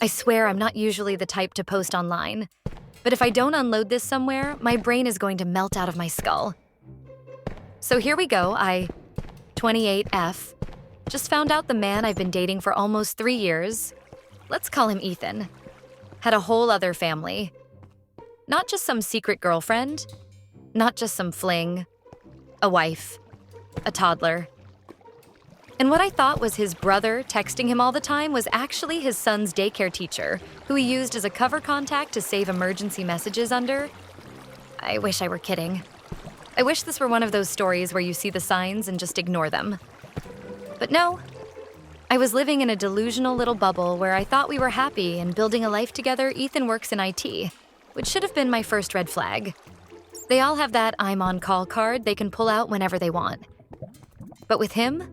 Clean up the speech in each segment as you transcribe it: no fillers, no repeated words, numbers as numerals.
I swear I'm not usually the type to post online, but if I don't unload this somewhere, my brain is going to melt out of my skull. So here we go, 28F, just found out the man I've been dating for almost 3 years, let's call him Ethan, had a whole other family. Not just some secret girlfriend, not just some fling, a wife, a toddler. And what I thought was his brother texting him all the time was actually his son's daycare teacher, who he used as a cover contact to save emergency messages under. I wish I were kidding. I wish this were one of those stories where you see the signs and just ignore them. But no, I was living in a delusional little bubble where I thought we were happy and building a life together. Ethan works in IT, which should have been my first red flag. They all have that I'm on call card they can pull out whenever they want. But with him,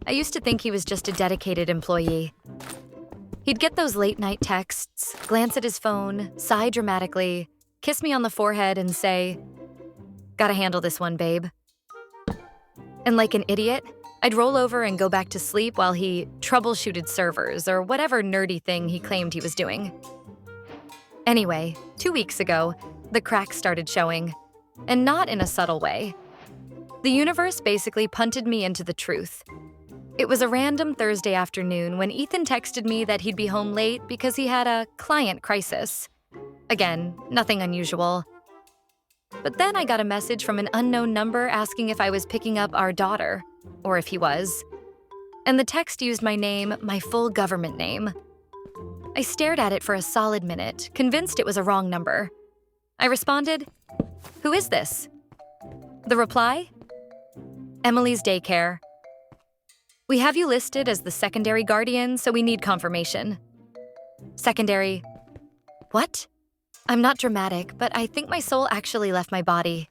I used to think he was just a dedicated employee. He'd get those late night texts, glance at his phone, sigh dramatically, kiss me on the forehead and say, "Gotta handle this one, babe." And like an idiot, I'd roll over and go back to sleep while he troubleshooted servers or whatever nerdy thing he claimed he was doing. Anyway, 2 weeks ago, the cracks started showing, and not in a subtle way. The universe basically punted me into the truth. It was a random Thursday afternoon when Ethan texted me that he'd be home late because he had a client crisis. Again, nothing unusual. But then I got a message from an unknown number asking if I was picking up our daughter, or if he was. And the text used my name, my full government name. I stared at it for a solid minute, convinced it was a wrong number. I responded, "Who is this?" The reply? "Emily's daycare. We have you listed as the secondary guardian, so we need confirmation." Secondary. What? I'm not dramatic, but I think my soul actually left my body.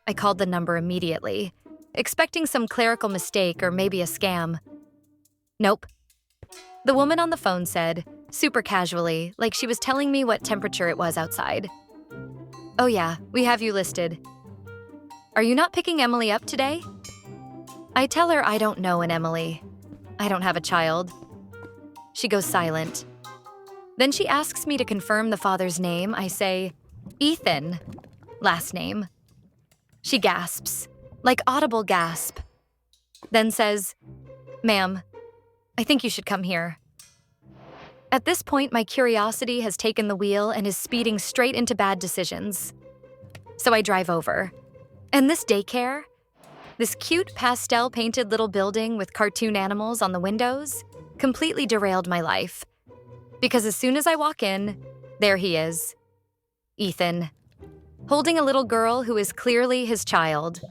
I called the number immediately, expecting some clerical mistake or maybe a scam. Nope. The woman on the phone said, super casually, like she was telling me what temperature it was outside, "Oh yeah, we have you listed. Are you not picking Emily up today?" I tell her I don't know an Emily. I don't have a child. She goes silent. Then she asks me to confirm the father's name. I say, "Ethan, last name." She gasps, like audible gasp. Then says, "Ma'am, I think you should come here." At this point, my curiosity has taken the wheel and is speeding straight into bad decisions. So I drive over. And this daycare, this cute pastel-painted little building with cartoon animals on the windows, completely derailed my life. Because as soon as I walk in, there he is, Ethan, holding a little girl who is clearly his child.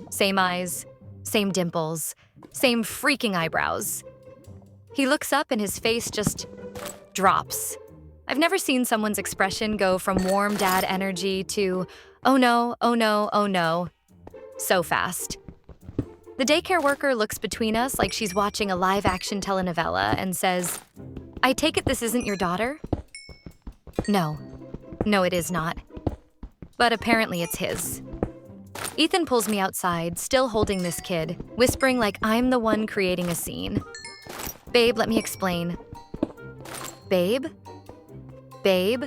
Same eyes, same dimples, same freaking eyebrows. He looks up and his face just drops. I've never seen someone's expression go from warm dad energy to, "Oh no, oh no, oh no," so fast. The daycare worker looks between us like she's watching a live-action telenovela and says, "I take it this isn't your daughter?" No, it is not. But apparently it's his. Ethan pulls me outside, still holding this kid, whispering like I'm the one creating a scene. "Babe, let me explain." Babe? Babe?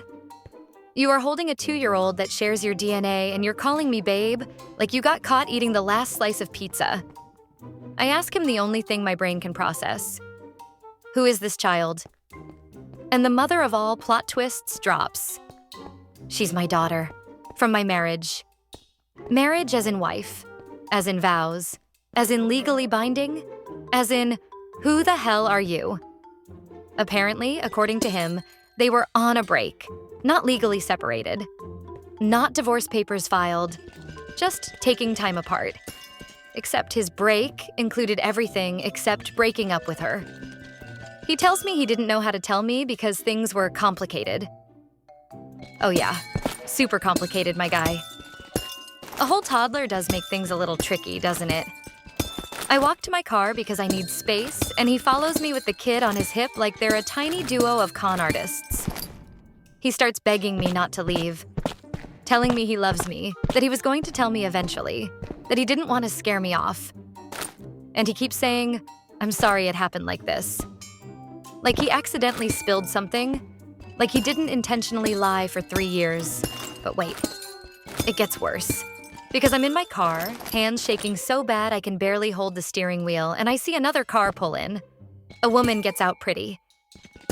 You are holding a 2-year-old that shares your DNA and you're calling me babe like you got caught eating the last slice of pizza. I ask him the only thing my brain can process. Who is this child? And the mother of all plot twists drops. She's my daughter, from my marriage. Marriage as in wife, as in vows, as in legally binding, as in, who the hell are you? Apparently, according to him, they were on a break, not legally separated, not divorce papers filed, just taking time apart. Except his break included everything except breaking up with her. He tells me he didn't know how to tell me because things were complicated. Oh yeah, super complicated, my guy. A whole toddler does make things a little tricky, doesn't it? I walk to my car because I need space, and he follows me with the kid on his hip like they're a tiny duo of con artists. He starts begging me not to leave, telling me he loves me, that he was going to tell me eventually, that he didn't want to scare me off. And he keeps saying, "I'm sorry it happened like this." Like he accidentally spilled something. Like he didn't intentionally lie for 3 years. But wait, it gets worse. Because I'm in my car, hands shaking so bad I can barely hold the steering wheel, and I see another car pull in. A woman gets out pretty.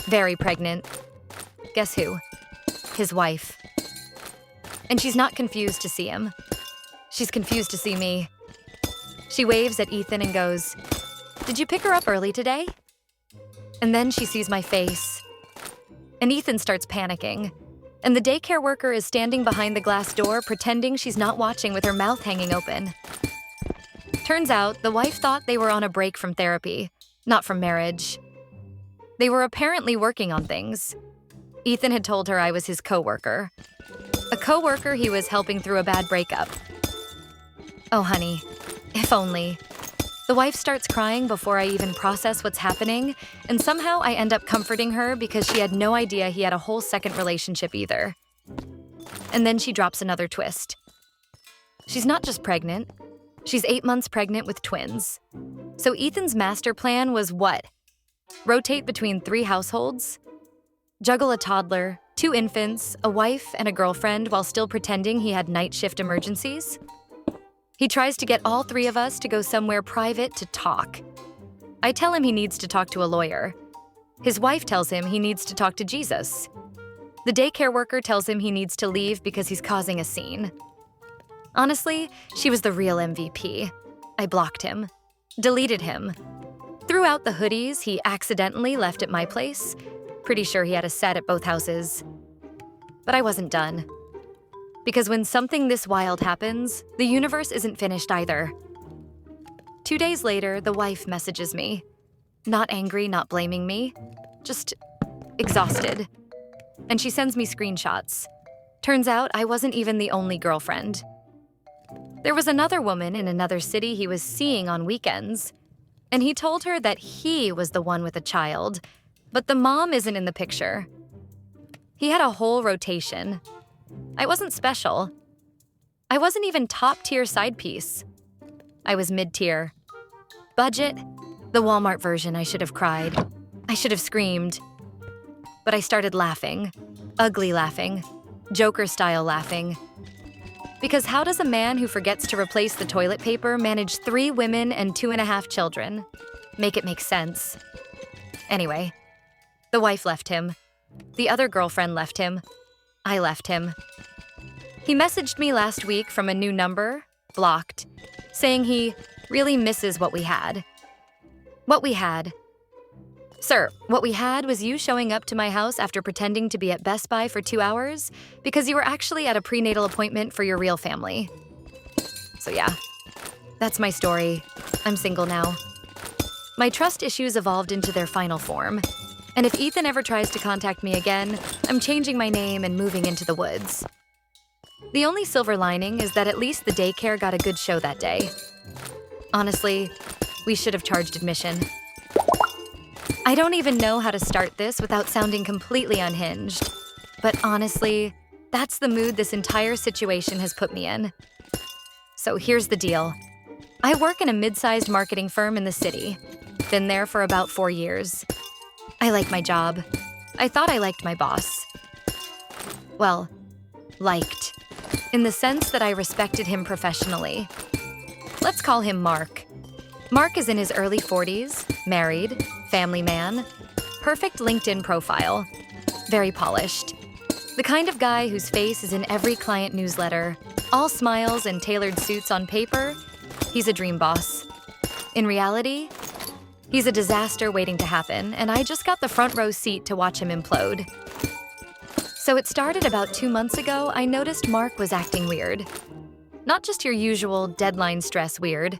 Very pregnant. Guess who? His wife. And she's not confused to see him. She's confused to see me. She waves at Ethan and goes, "Did you pick her up early today?" And then she sees my face. And Ethan starts panicking. And the daycare worker is standing behind the glass door pretending she's not watching with her mouth hanging open. Turns out, the wife thought they were on a break from therapy, not from marriage. They were apparently working on things. Ethan had told her I was his coworker. A coworker he was helping through a bad breakup. Oh, honey, if only. The wife starts crying before I even process what's happening, and somehow I end up comforting her because she had no idea he had a whole second relationship either. And then she drops another twist. She's not just pregnant. She's 8 months pregnant with twins. So Ethan's master plan was what? Rotate between 3 households? Juggle a toddler, 2 infants, a wife, and a girlfriend while still pretending he had night shift emergencies? He tries to get all 3 of us to go somewhere private to talk. I tell him he needs to talk to a lawyer. His wife tells him he needs to talk to Jesus. The daycare worker tells him he needs to leave because he's causing a scene. Honestly, she was the real MVP. I blocked him, deleted him, threw out the hoodies he accidentally left at my place. Pretty sure he had a set at both houses. But I wasn't done. Because when something this wild happens, the universe isn't finished either. 2 days later, the wife messages me. Not angry, not blaming me, just exhausted. And she sends me screenshots. Turns out I wasn't even the only girlfriend. There was another woman in another city he was seeing on weekends, and he told her that he was the one with a child, but the mom isn't in the picture. He had a whole rotation. I wasn't special. I wasn't even top-tier side piece. I was mid-tier. Budget, the Walmart version. I should have cried. I should have screamed. But I started laughing. Ugly laughing. Joker-style laughing. Because how does a man who forgets to replace the toilet paper manage 3 women and 2.5 children? Make it make sense. Anyway, the wife left him. The other girlfriend left him. I left him. He messaged me last week from a new number, blocked, saying he really misses what we had. What we had? Sir, what we had was you showing up to my house after pretending to be at Best Buy for 2 hours because you were actually at a prenatal appointment for your real family. So yeah, that's my story. I'm single now. My trust issues evolved into their final form. And if Ethan ever tries to contact me again, I'm changing my name and moving into the woods. The only silver lining is that at least the daycare got a good show that day. Honestly, we should have charged admission. I don't even know how to start this without sounding completely unhinged. But honestly, that's the mood this entire situation has put me in. So here's the deal. I work in a mid-sized marketing firm in the city. Been there for about 4 years. I like my job. I thought I liked my boss. Well, liked. In the sense that I respected him professionally. Let's call him Mark. Mark is in his early 40s, married, family man, perfect LinkedIn profile, very polished. The kind of guy whose face is in every client newsletter, all smiles and tailored suits on paper. He's a dream boss. In reality, he's a disaster waiting to happen, and I just got the front row seat to watch him implode. So it started about 2 months ago. I noticed Mark was acting weird. Not just your usual deadline stress weird,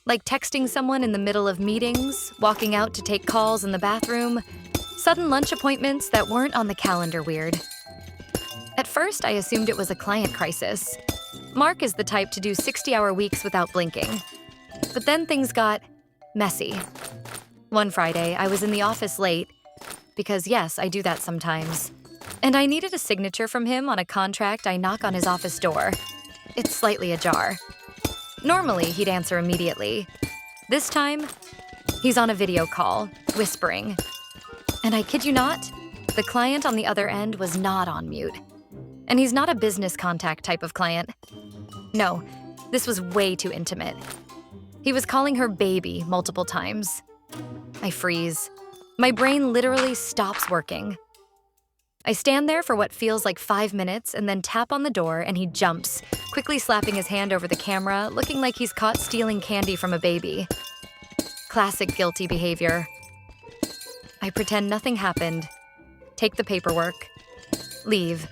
like texting someone in the middle of meetings, walking out to take calls in the bathroom, sudden lunch appointments that weren't on the calendar weird. At first, I assumed it was a client crisis. Mark is the type to do 60-hour weeks without blinking. But then things got messy. One Friday, I was in the office late, because yes, I do that sometimes. And I needed a signature from him on a contract. I knock on his office door. It's slightly ajar. Normally, he'd answer immediately. This time, he's on a video call, whispering. And I kid you not, the client on the other end was not on mute. And he's not a business contact type of client. No, this was way too intimate. He was calling her baby multiple times. I freeze. My brain literally stops working. I stand there for what feels like 5 minutes and then tap on the door and he jumps, quickly slapping his hand over the camera, looking like he's caught stealing candy from a baby. Classic guilty behavior. I pretend nothing happened, take the paperwork, leave.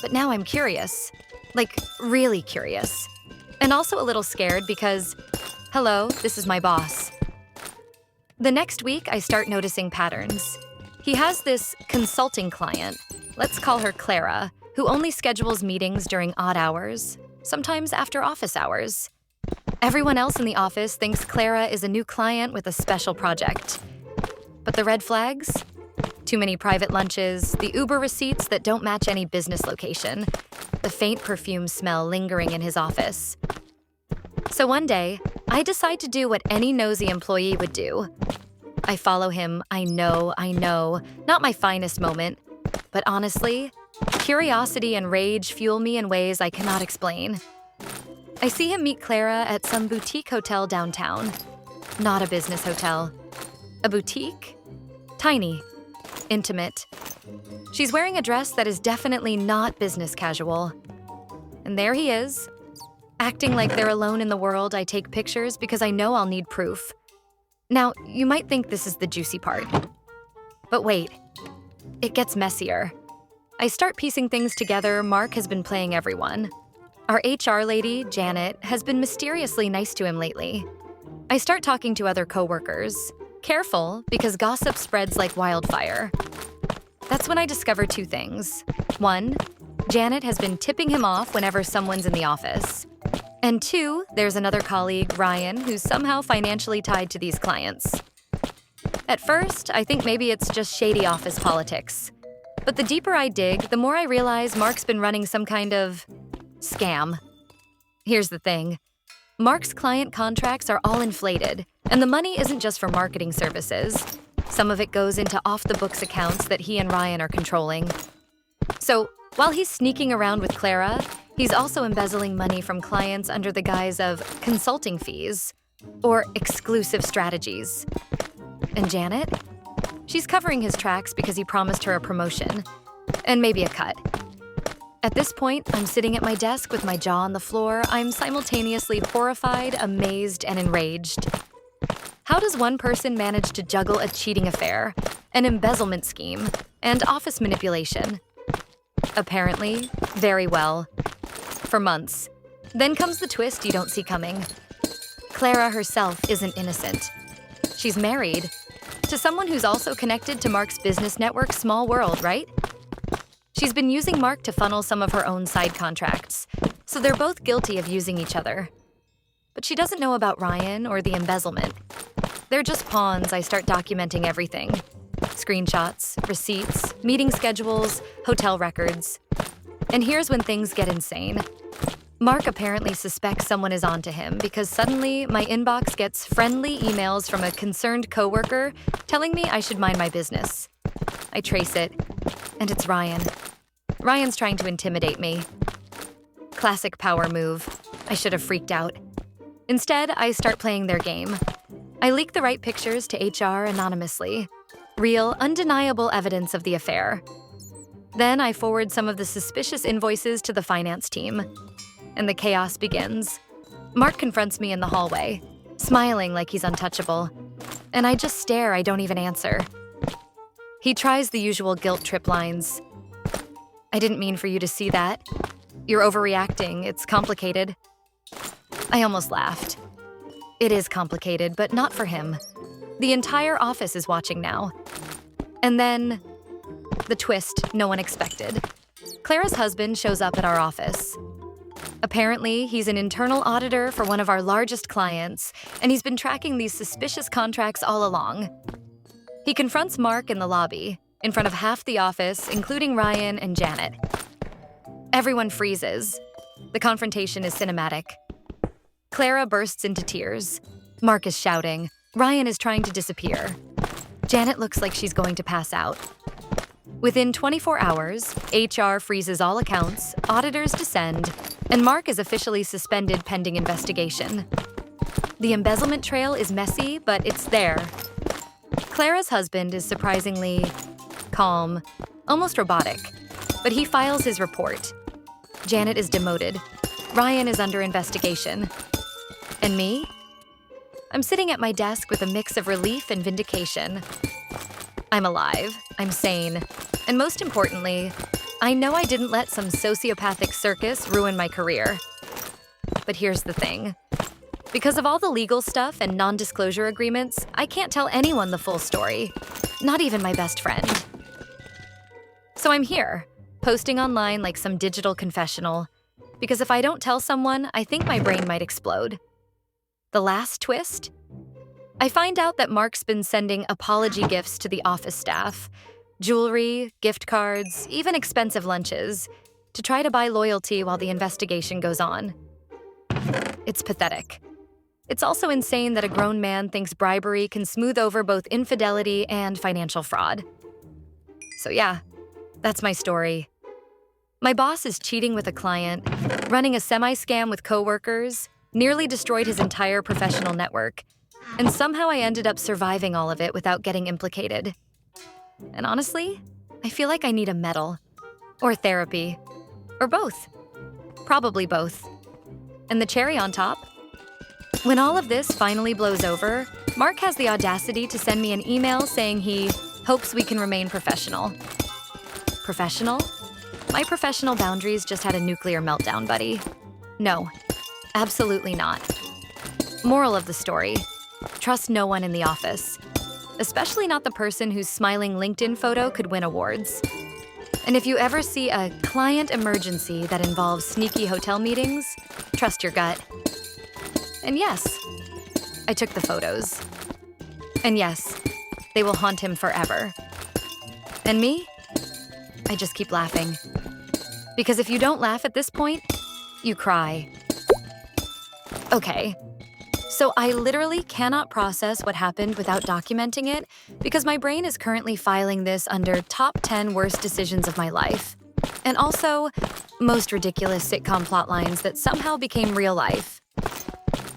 But now I'm curious, like really curious. And also a little scared because, hello, this is my boss. The next week, I start noticing patterns. He has this consulting client, let's call her Clara, who only schedules meetings during odd hours, sometimes after office hours. Everyone else in the office thinks Clara is a new client with a special project. But the red flags? Too many private lunches, the Uber receipts that don't match any business location, the faint perfume smell lingering in his office. So one day, I decide to do what any nosy employee would do. I follow him, I know, not my finest moment. But honestly, curiosity and rage fuel me in ways I cannot explain. I see him meet Clara at some boutique hotel downtown. Not a business hotel. A boutique? Tiny. Intimate. She's wearing a dress that is definitely not business casual. And there he is. Acting like they're alone in the world, I take pictures because I know I'll need proof. Now, you might think this is the juicy part. But wait, it gets messier. I start piecing things together. Mark has been playing everyone. Our HR lady, Janet, has been mysteriously nice to him lately. I start talking to other coworkers. Careful, because gossip spreads like wildfire. That's when I discover 2 things. 1, Janet has been tipping him off whenever someone's in the office. And 2, there's another colleague, Ryan, who's somehow financially tied to these clients. At first, I think maybe it's just shady office politics. But the deeper I dig, the more I realize Mark's been running some kind of scam. Here's the thing. Mark's client contracts are all inflated, and the money isn't just for marketing services. Some of it goes into off-the-books accounts that he and Ryan are controlling. So, while he's sneaking around with Clara, he's also embezzling money from clients under the guise of consulting fees or exclusive strategies. And Janet? She's covering his tracks because he promised her a promotion, and maybe a cut. At this point, I'm sitting at my desk with my jaw on the floor. I'm simultaneously horrified, amazed, and enraged. How does one person manage to juggle a cheating affair, an embezzlement scheme, and office manipulation? Apparently, very well. For months. Then comes the twist you don't see coming. Clara herself isn't innocent. She's married to someone who's also connected to Mark's business network, Small World, right? She's been using Mark to funnel some of her own side contracts, so they're both guilty of using each other. But she doesn't know about Ryan or the embezzlement. They're just pawns. I start documenting everything. Screenshots, receipts, meeting schedules, hotel records. And here's when things get insane. Mark apparently suspects someone is onto him because suddenly my inbox gets friendly emails from a concerned coworker telling me I should mind my business. I trace it, and it's Ryan. Ryan's trying to intimidate me. Classic power move. I should have freaked out. Instead, I start playing their game. I leak the right pictures to HR anonymously. Real, undeniable evidence of the affair. Then I forward some of the suspicious invoices to the finance team. And the chaos begins. Mark confronts me in the hallway, smiling like he's untouchable. And I just stare, I don't even answer. He tries the usual guilt trip lines. I didn't mean for you to see that. You're overreacting, it's complicated. I almost laughed. It is complicated, but not for him. The entire office is watching now. And then, the twist no one expected. Clara's husband shows up at our office. Apparently, he's an internal auditor for one of our largest clients, and he's been tracking these suspicious contracts all along. He confronts Mark in the lobby, in front of half the office, including Ryan and Janet. Everyone freezes. The confrontation is cinematic. Clara bursts into tears. Mark is shouting. Ryan is trying to disappear. Janet looks like she's going to pass out. Within 24 hours, HR freezes all accounts, auditors descend, and Mark is officially suspended pending investigation. The embezzlement trail is messy, but it's there. Clara's husband is surprisingly calm, almost robotic, but he files his report. Janet is demoted. Ryan is under investigation. And me? I'm sitting at my desk with a mix of relief and vindication. I'm alive, I'm sane, and most importantly, I know I didn't let some sociopathic circus ruin my career. But here's the thing. Because of all the legal stuff and non-disclosure agreements, I can't tell anyone the full story, not even my best friend. So I'm here, posting online like some digital confessional, because if I don't tell someone, I think my brain might explode. The last twist? I find out that Mark's been sending apology gifts to the office staff, jewelry, gift cards, even expensive lunches, to try to buy loyalty while the investigation goes on. It's pathetic. It's also insane that a grown man thinks bribery can smooth over both infidelity and financial fraud. So yeah, that's my story. My boss is cheating with a client, running a semi-scam with coworkers, nearly destroyed his entire professional network, and somehow I ended up surviving all of it without getting implicated. And honestly, I feel like I need a medal. Or therapy. Or both. Probably both. And the cherry on top? When all of this finally blows over, Mark has the audacity to send me an email saying he hopes we can remain professional. Professional? My professional boundaries just had a nuclear meltdown, buddy. No, absolutely not. Moral of the story. Trust no one in the office, especially not the person whose smiling LinkedIn photo could win awards. And if you ever see a client emergency that involves sneaky hotel meetings, trust your gut. And yes, I took the photos. And yes, they will haunt him forever. And me? I just keep laughing. Because if you don't laugh at this point, you cry. Okay. So I literally cannot process what happened without documenting it because my brain is currently filing this under top 10 worst decisions of my life. And also, most ridiculous sitcom plotlines that somehow became real life.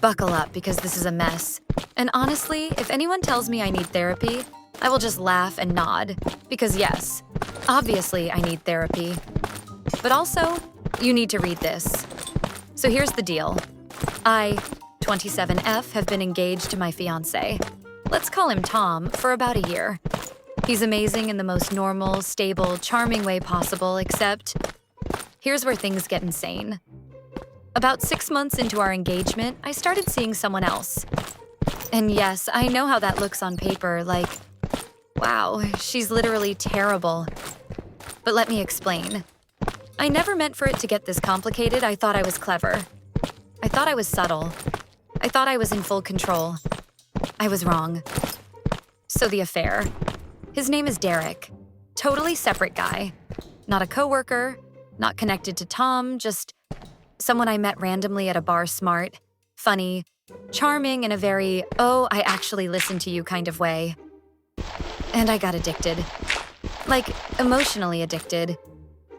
Buckle up because this is a mess. And honestly, if anyone tells me I need therapy, I will just laugh and nod. Because yes, obviously I need therapy. But also, you need to read this. So here's the deal. I, 27F, have been engaged to my fiancé. Let's call him Tom, for about a year. He's amazing in the most normal, stable, charming way possible, except here's where things get insane. About 6 months into our engagement, I started seeing someone else. And yes, I know how that looks on paper, like, wow, she's literally terrible. But let me explain. I never meant for it to get this complicated. I thought I was clever. I thought I was subtle. I thought I was in full control. I was wrong. So the affair. His name is Derek. Totally separate guy. Not a coworker, not connected to Tom, just someone I met randomly at a bar, smart, funny, charming in a very, oh, I actually listen to you kind of way. And I got addicted. Like, emotionally addicted.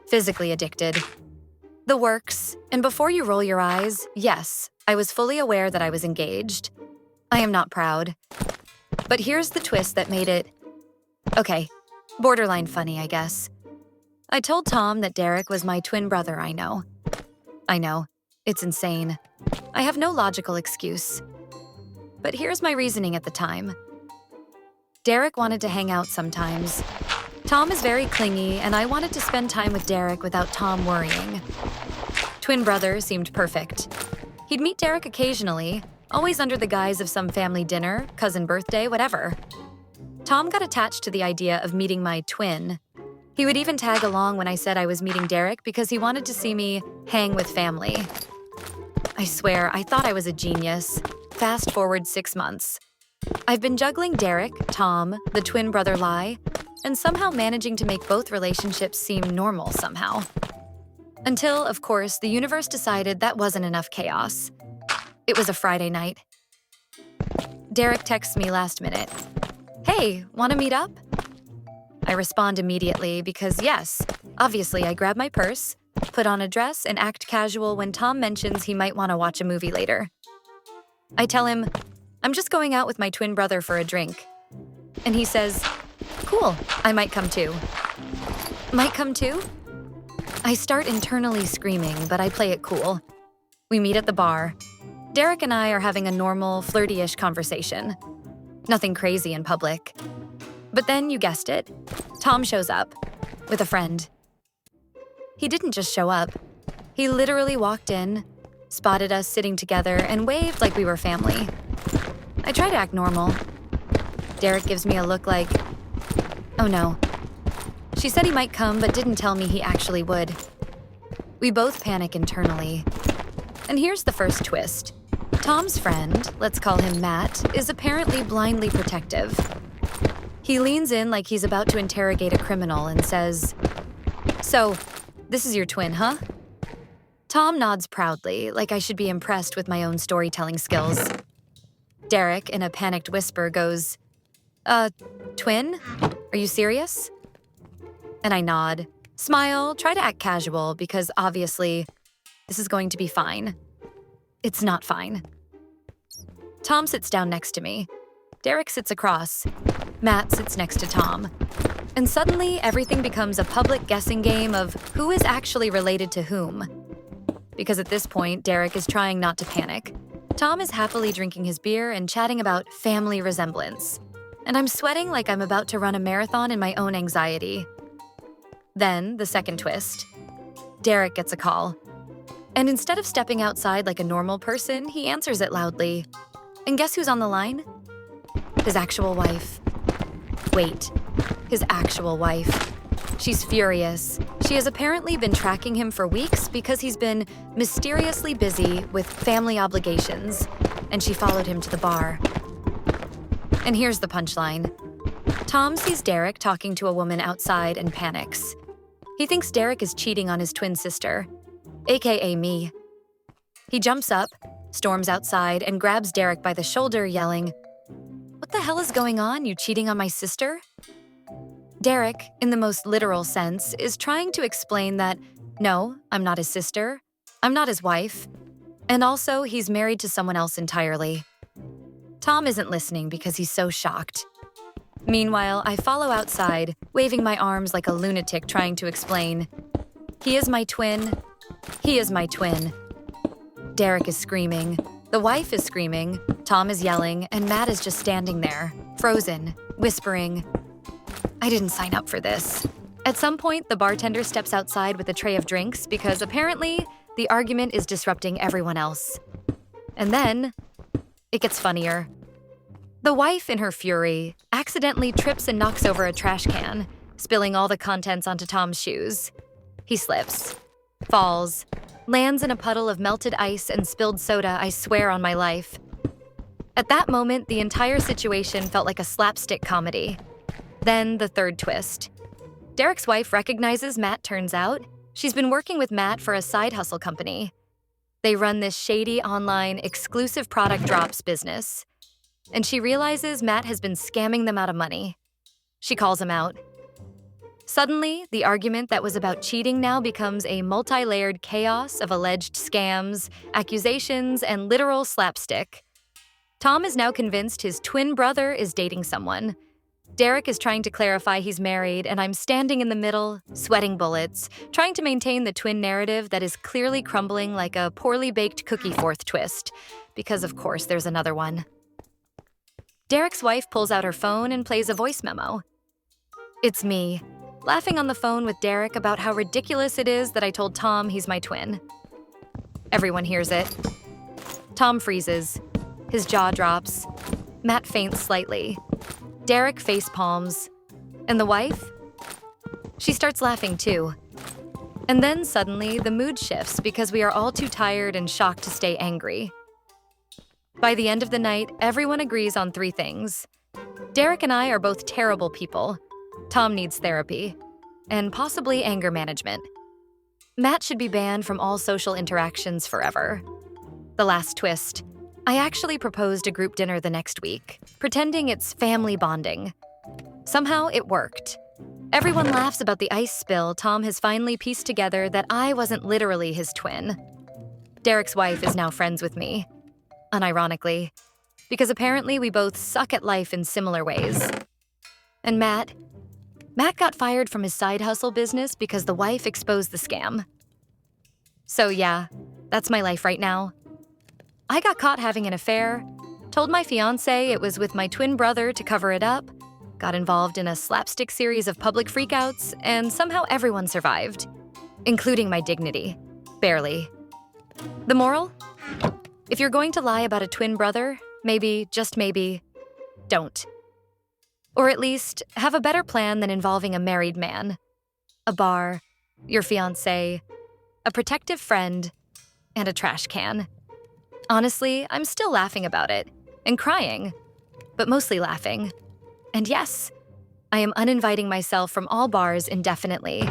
Physically addicted. The works. And before you roll your eyes, yes, I was fully aware that I was engaged. I am not proud. But here's the twist that made it, okay, borderline funny, I guess. I told Tom that Derek was my twin brother, I know. It's insane. I have no logical excuse. But here's my reasoning at the time. Derek wanted to hang out sometimes. Tom is very clingy, and I wanted to spend time with Derek without Tom worrying. Twin brother seemed perfect. He'd meet Derek occasionally, always under the guise of some family dinner, cousin birthday, whatever. Tom got attached to the idea of meeting my twin. He would even tag along when I said I was meeting Derek because he wanted to see me hang with family. I swear, I thought I was a genius. Fast forward 6 months. I've been juggling Derek, Tom, the twin brother lie, and somehow managing to make both relationships seem normal somehow. Until, of course, the universe decided that wasn't enough chaos. It was a Friday night. Derek texts me last minute. "Hey, wanna meet up?" I respond immediately because yes, obviously I grab my purse, put on a dress, and act casual when Tom mentions he might want to watch a movie later. I tell him, I'm just going out with my twin brother for a drink. And he says, cool, I might come too. Might come too? I start internally screaming, but I play it cool. We meet at the bar. Derek and I are having a normal, flirty-ish conversation. Nothing crazy in public. But then, you guessed it, Tom shows up with a friend. He didn't just show up. He literally walked in, spotted us sitting together, and waved like we were family. I try to act normal. Derek gives me a look like, oh no. She said he might come, but didn't tell me he actually would. We both panic internally. And here's the first twist. Tom's friend, let's call him Matt, is apparently blindly protective. He leans in like he's about to interrogate a criminal and says, so, this is your twin, huh? Tom nods proudly, like I should be impressed with my own storytelling skills. Derek, in a panicked whisper, goes, twin? Are you serious? And I nod, smile, try to act casual because obviously, this is going to be fine. It's not fine. Tom sits down next to me. Derek sits across. Matt sits next to Tom. And suddenly, everything becomes a public guessing game of who is actually related to whom. Because at this point, Derek is trying not to panic. Tom is happily drinking his beer and chatting about family resemblance. And I'm sweating like I'm about to run a marathon in my own anxiety. Then, the second twist. Derek gets a call. And instead of stepping outside like a normal person, he answers it loudly. And guess who's on the line? His actual wife. Wait, his actual wife. She's furious. She has apparently been tracking him for weeks because he's been mysteriously busy with family obligations, and she followed him to the bar. And here's the punchline. Tom sees Derek talking to a woman outside and panics. He thinks Derek is cheating on his twin sister, aka me. He jumps up, storms outside, and grabs Derek by the shoulder, yelling, "What the hell is going on? You cheating on my sister?" Derek, in the most literal sense, is trying to explain that, no, I'm not his sister, I'm not his wife, and also he's married to someone else entirely. Tom isn't listening because he's so shocked. Meanwhile, I follow outside, waving my arms like a lunatic trying to explain. He is my twin. He is my twin. Derek is screaming. The wife is screaming. Tom is yelling, and Matt is just standing there, frozen, whispering, I didn't sign up for this. At some point, the bartender steps outside with a tray of drinks because apparently the argument is disrupting everyone else. And then, it gets funnier. The wife, in her fury, accidentally trips and knocks over a trash can, spilling all the contents onto Tom's shoes. He slips, falls, lands in a puddle of melted ice and spilled soda, I swear on my life. At that moment, the entire situation felt like a slapstick comedy. Then the third twist. Derek's wife recognizes Matt, turns out. She's been working with Matt for a side hustle company. They run this shady online exclusive product drops business. And she realizes Matt has been scamming them out of money. She calls him out. Suddenly, the argument that was about cheating now becomes a multi-layered chaos of alleged scams, accusations, and literal slapstick. Tom is now convinced his twin brother is dating someone. Derek is trying to clarify he's married, and I'm standing in the middle, sweating bullets, trying to maintain the twin narrative that is clearly crumbling like a poorly baked cookie fourth twist, because of course there's another one. Derek's wife pulls out her phone and plays a voice memo. It's me, laughing on the phone with Derek about how ridiculous it is that I told Tom he's my twin. Everyone hears it. Tom freezes. His jaw drops. Matt faints slightly. Derek face palms. And the wife? She starts laughing too. And then suddenly, the mood shifts because we are all too tired and shocked to stay angry. By the end of the night, everyone agrees on 3 things. Derek and I are both terrible people. Tom needs therapy. And possibly anger management. Matt should be banned from all social interactions forever. The last twist. I actually proposed a group dinner the next week, pretending it's family bonding. Somehow it worked. Everyone laughs about the ice spill. Tom has finally pieced together that I wasn't literally his twin. Derek's wife is now friends with me, unironically, because apparently we both suck at life in similar ways. And Matt got fired from his side hustle business because the wife exposed the scam. So yeah, that's my life right now. I got caught having an affair, told my fiancé it was with my twin brother to cover it up, got involved in a slapstick series of public freakouts, and somehow everyone survived, including my dignity. Barely. The moral? If you're going to lie about a twin brother, maybe, just maybe, don't. Or at least, have a better plan than involving a married man, a bar, your fiancé, a protective friend, and a trash can. Honestly, I'm still laughing about it, and crying, but mostly laughing. And yes, I am uninviting myself from all bars indefinitely.